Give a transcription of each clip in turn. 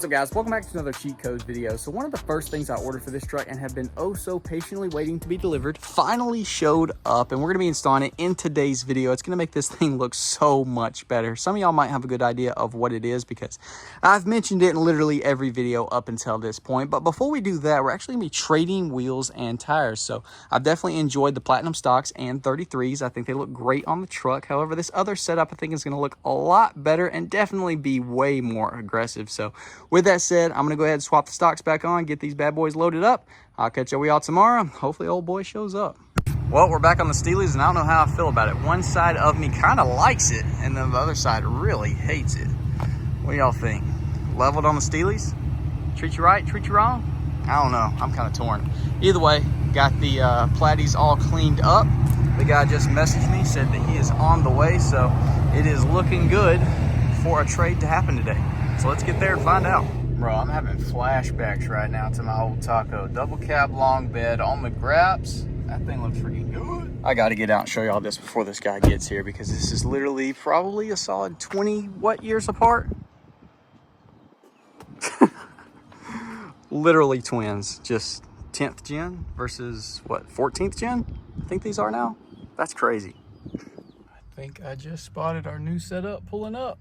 up, guys? Welcome back to another cheat codes video. So one of the first things I ordered for this truck and have been oh so patiently waiting to be delivered finally showed up, and we're gonna be installing it in today's video. It's gonna make this thing look so much better. Some of y'all might have a good idea of what it is because I've mentioned it in literally every video up until this point. But before we do that, we're actually gonna be trading wheels and tires. So I've definitely enjoyed the Platinum stocks and 33s. I think they look great on the truck. However, this other setup I think is gonna look a lot better and definitely be way more aggressive. So with that said, I'm gonna go ahead and swap the stocks back on, get these bad boys loaded up. I'll catch up with y'all tomorrow. Hopefully old boy shows up. Well, we're back on the Steelies and I don't know how I feel about it. One side of me kind of likes it and then the other side really hates it. What do y'all think? Leveled on the Steelies? Treat you right, treat you wrong? I don't know, I'm kind of torn. Either way, got the Platties all cleaned up. The guy just messaged me, said that he is on the way, so it is looking good for a trade to happen today. So let's get there and find out. Bro, I'm having flashbacks right now to my old Taco. Double cab long bed on the graps. That thing looks freaking good. I got to get out and show y'all this before this guy gets here because this is literally probably a solid 20 what years apart? Literally twins. Just 10th gen versus what, 14th gen? I think these are now. That's crazy. I think I just spotted our new setup pulling up.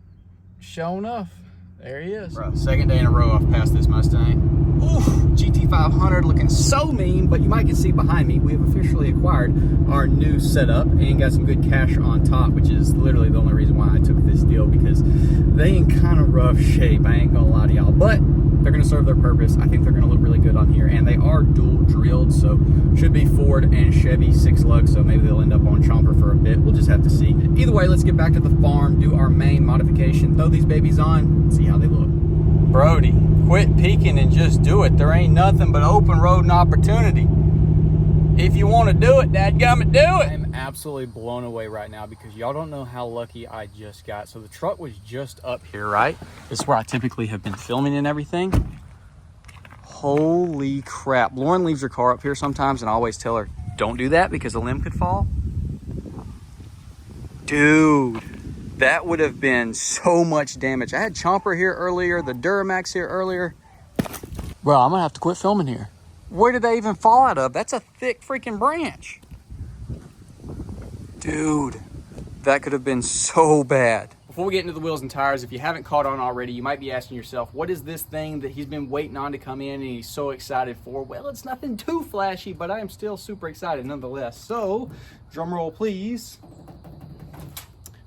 Sure enough, there he is. Bro, second day in a row I've passed this Mustang. Ooh, GT500 looking so mean, but you might can see behind me, we have officially acquired our new setup and got some good cash on top, which is literally the only reason why I took this deal because they in kind of rough shape, I ain't gonna lie to y'all, but they're gonna serve their purpose. I think they're gonna look really good on here, and they are dual drilled, so should be Ford and Chevy 6 lugs, so maybe they'll end up on chomper for a bit. We'll just have to see. Either way, let's get back to the farm, do our main modification, throw these babies on, see how they look. Brody, quit peeking and just do it. There ain't nothing but open road and opportunity. If you want to do it, dadgummit, do it. I'm absolutely blown away right now because y'all don't know how lucky I just got. So the truck was just up here, right? This is where I typically have been filming and everything. Holy crap. Lauren leaves her car up here sometimes and I always tell her, don't do that because a limb could fall. Dude, that would have been so much damage. I had Chomper here earlier, the Duramax here earlier. Bro, I'm gonna have to quit filming here. Where did they even fall out of? That's a thick freaking branch. Dude, that could have been so bad. Before we get into the wheels and tires, if you haven't caught on already, you might be asking yourself, what is this thing that he's been waiting on to come in and he's so excited for? Well, it's nothing too flashy, but I am still super excited nonetheless. So, drum roll please.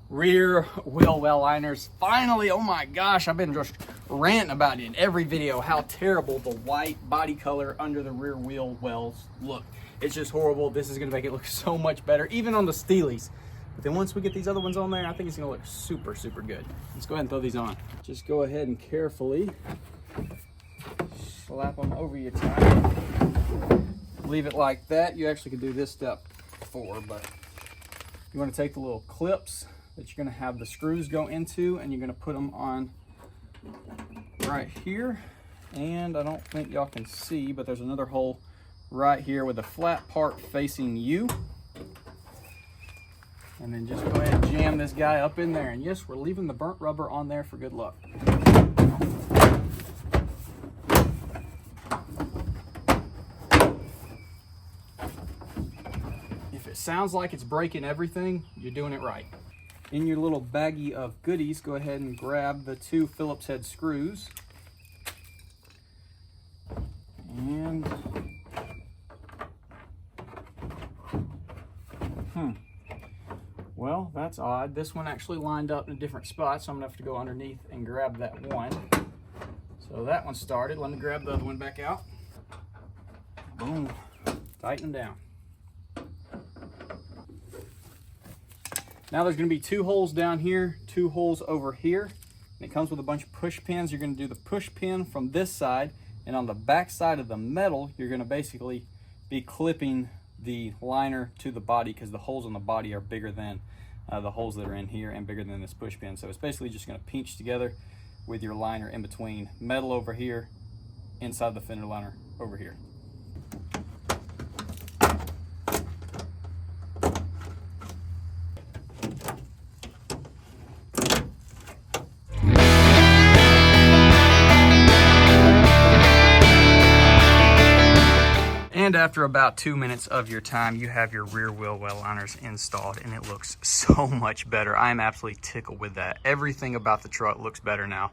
Rear wheel well liners. Finally, oh my gosh, I've been just ranting about it in every video how terrible the white body color under the rear wheel wells look. It's just horrible. This is gonna make it look so much better, even on the Steelies. But then once we get these other ones on there, I think it's gonna look super, super good. Let's go ahead and throw these on. Just go ahead and carefully slap them over your tire. Leave it like that. You actually could do this step before, but you wanna take the little clips that you're gonna have the screws go into and you're gonna put them on right here. And I don't think y'all can see, but there's another hole right here with the flat part facing you. And then just go ahead and jam this guy up in there. And yes, we're leaving the burnt rubber on there for good luck. If it sounds like it's breaking everything, you're doing it right. In your little baggie of goodies, go ahead and grab the 2 Phillips head screws. And well, that's odd. This one actually lined up in a different spot, so I'm gonna have to go underneath and grab that one. So that one started. Let me grab the other one back out. Boom. Tighten them down. Now there's gonna be 2 holes down here, 2 holes over here. And it comes with a bunch of push pins. You're gonna do the push pin from this side, and on the back side of the metal, you're gonna basically be clipping the liner to the body because the holes on the body are bigger than the holes that are in here and bigger than this push pin. So it's basically just gonna pinch together with your liner in between. Metal over here, inside the fender liner over here. And after about 2 minutes of your time, you have your rear wheel well liners installed, and it looks so much better. I am absolutely tickled with that. Everything about the truck looks better now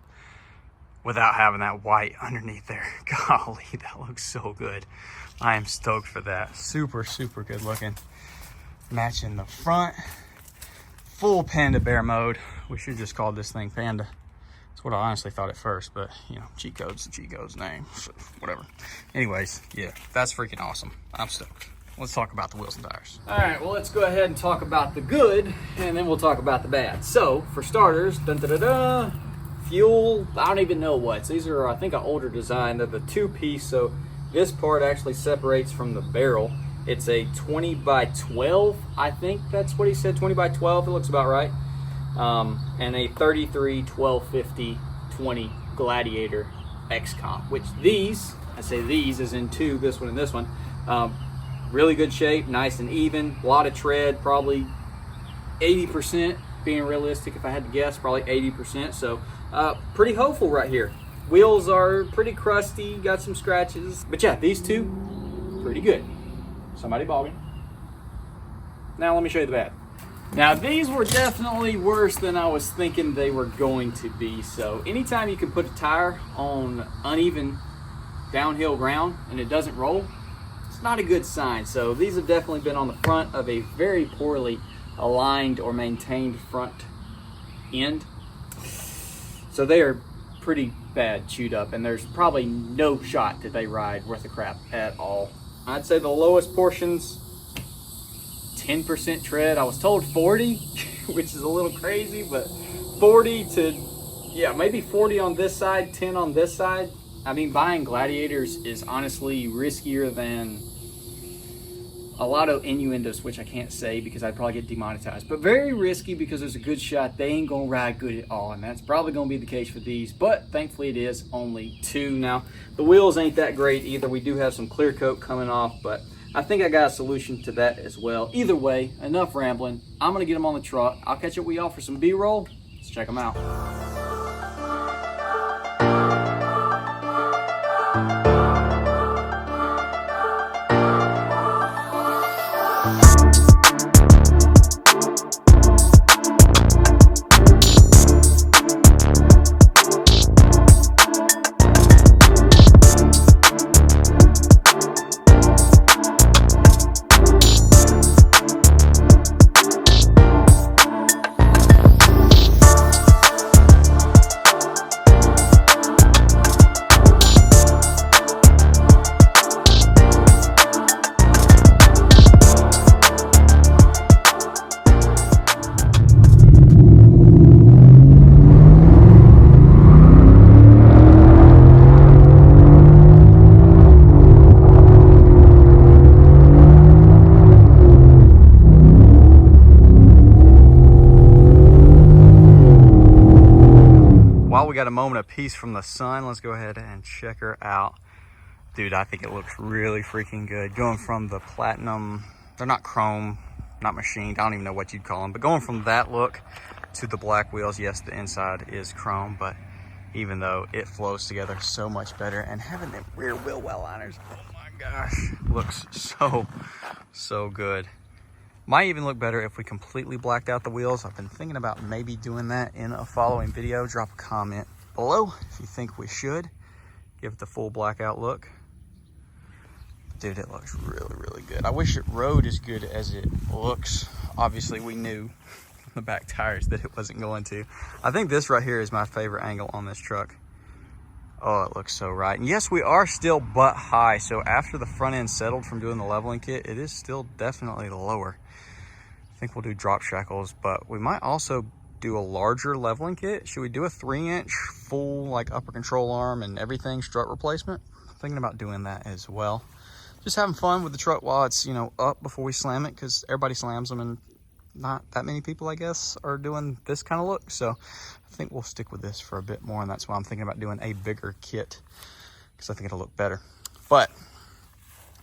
without having that white underneath there. Golly, that looks so good. I am stoked for that. Super, super good looking. Matching the front. Full Panda Bear mode. We should just call this thing Panda. That's what I honestly thought at first, but you know, cheat code's the cheat code's name, so whatever. Anyways, yeah, that's freaking awesome. I'm stoked. Let's talk about the wheels and tires. All right, well, let's go ahead and talk about the good, and then we'll talk about the bad. So, for starters, fuel, I don't even know what's. These are, I think, an older design. They're the two-piece, so this part actually separates from the barrel. It's a 20 by 12, I think that's what he said, 20 by 12, it looks about right. And a 33 1250 20 Gladiator X Comp, which these, I say these as in two, this one and this one, really good shape, nice and even, a lot of tread, probably 80%, being realistic if I had to guess, probably 80%, so pretty hopeful right here. Wheels are pretty crusty, got some scratches, but yeah, these two, pretty good. Somebody bought me. Now let me show you the bad. Now these were definitely worse than I was thinking they were going to be. So anytime you can put a tire on uneven downhill ground and it doesn't roll, it's not a good sign. So these have definitely been on the front of a very poorly aligned or maintained front end. So they are pretty bad chewed up, and there's probably no shot that they ride worth a crap at all. I'd say the lowest portions, 10% tread. I was told 40, which is a little crazy, but 40 to, yeah, maybe 40 on this side, 10 on this side. I mean, buying Gladiators is honestly riskier than a lot of innuendos, which I can't say because I'd probably get demonetized, but very risky because there's a good shot they ain't gonna ride good at all, and that's probably gonna be the case for these, but thankfully it is only two. Now, the wheels ain't that great either. We do have some clear coat coming off, but I think I got a solution to that as well. Either way, enough rambling. I'm gonna get them on the truck. I'll catch up with y'all for some B-roll. Let's check them out. While we got a moment of peace from the sun, let's go ahead and check her out. Dude, I think it looks really freaking good. Going from the platinum, they're not chrome, not machined, I don't even know what you'd call them, but going from that look to the black wheels, yes, the inside is chrome, but even though it flows together so much better, and having the rear wheel well liners, oh my gosh, looks so good. Might even look better if we completely blacked out the wheels. I've been thinking about maybe doing that in a following video. Drop a comment below if you think we should. Give it the full blackout look. Dude, it looks really good. I wish it rode as good as it looks. Obviously, we knew from the back tires that it wasn't going to. I think this right here is my favorite angle on this truck. Oh, it looks so right. And yes, we are still butt high. So after the front end settled from doing the leveling kit, it is still definitely lower. I think we'll do drop shackles, but we might also do a larger leveling kit. Should we do a 3-inch full like upper control arm and everything strut replacement? I'm thinking about doing that as well. Just having fun with the truck while it's, you know, up before we slam it, because everybody slams them and not that many people, I guess, are doing this kind of look. So I think we'll stick with this for a bit more, and that's why I'm thinking about doing a bigger kit, because I think it'll look better. But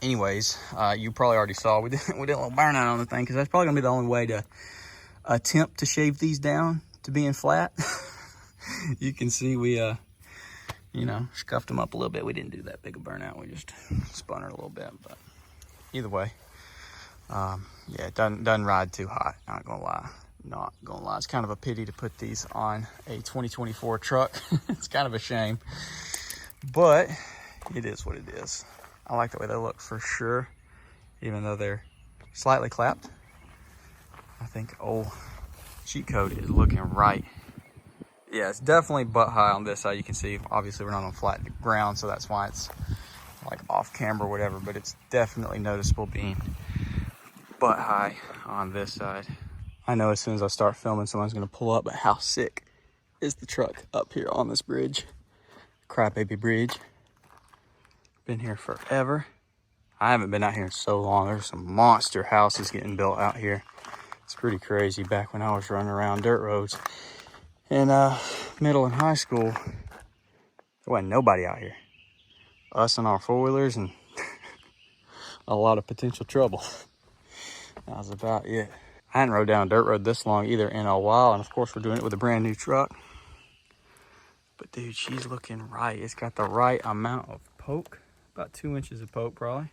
anyways, you probably already saw we did a little burnout on the thing, because that's probably gonna be the only way to attempt to shave these down to being flat. You can see we you know, scuffed them up a little bit. We didn't do that big a burnout, we just spun her a little bit, but either way, yeah, it doesn't ride too hot. Not gonna lie. Not gonna lie. It's kind of a pity to put these on a 2024 truck. It's kind of a shame, but it is what it is. I like the way they look for sure, even though they're slightly clapped. I think old cheat code is looking right. Yeah, it's definitely butt high on this side. You can see, obviously we're not on flat ground, so that's why it's like off camera or whatever, but it's definitely noticeable being butt high on this side. I know as soon as I start filming, someone's gonna pull up, but how sick is the truck up here on this bridge? Crybaby Bridge. Been here forever. I haven't been out here in so long. There's some monster houses getting built out here. It's pretty crazy. Back when I was running around dirt roads in middle and high school, there wasn't nobody out here. Us and our four-wheelers and a lot of potential trouble. That was about it. I hadn't rode down a dirt road this long either in a while, and of course we're doing it with a brand new truck. But dude, she's looking right. It's got the right amount of poke, about 2 inches of poke probably.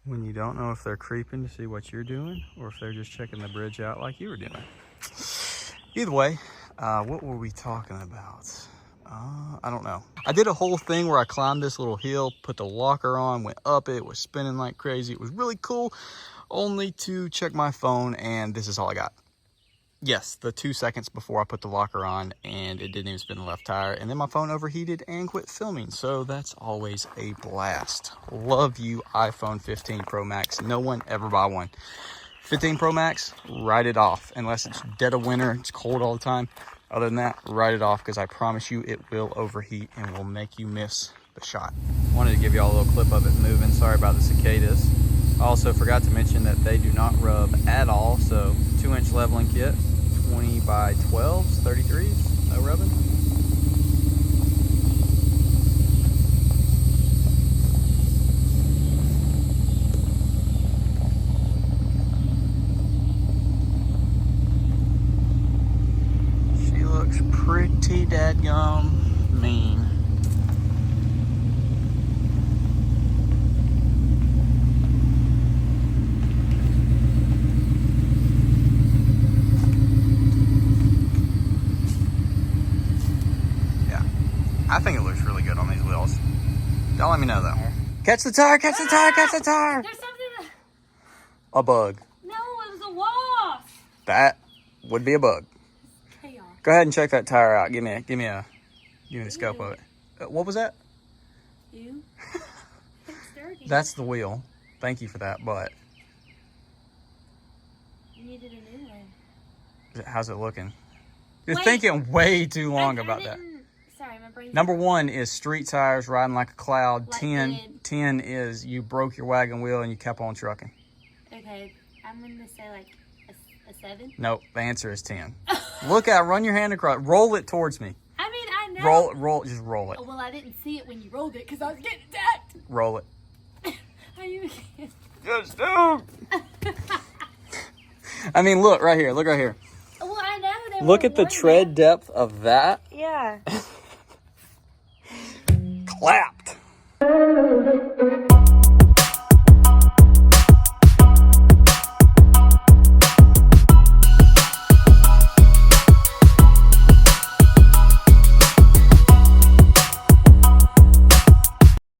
When you don't know if they're creeping to see what you're doing or if they're just checking the bridge out like you were doing. Either way, what were we talking about? I don't know. I did a whole thing where I climbed this little hill, put the locker on, went up it, was spinning like crazy. It was really cool, only to check my phone and this is all I got. Yes, the 2 seconds before I put the locker on and it didn't even spin the left tire. And then my phone overheated and quit filming. So that's always a blast. Love you, iPhone 15 Pro Max. No one ever buy one. 15 Pro Max, write it off. Unless it's dead of winter, it's cold all the time. Other than that, write it off because I promise you it will overheat and will make you miss the shot. Wanted to give y'all a little clip of it moving. Sorry about the cicadas. I also forgot to mention that they do not rub at all. So 2-inch leveling kit, 20 by 12s, 33s, no rubbing. She looks pretty dadgum mean. I think it looks really good on these wheels. Y'all let me know though. Catch the tire, catch the tire, catch the tire. There's something. A bug. No, it was a wasp. That would be a bug. Chaos. Go ahead and check that tire out. Give me the scope of it. What was that? You. It's dirty. That's the wheel. Thank you for that, but You needed a new one. how's it looking? You're Wait. thinking way too long about that. Sorry, my brain's Number 1 is street tires riding like a cloud. Like 10 is you broke your wagon wheel and you kept on trucking. Okay, I'm gonna say like a 7. Nope, the answer is 10. Run your hand across, roll it towards me. I mean, I know. Just roll it. Oh, well, I didn't see it when you rolled it because I was getting attacked. Roll it. Are you? Just do. I mean, look right here. Look right here. Well, I know. They Look were at the warning tread me. depth of that. Yeah. Clapped.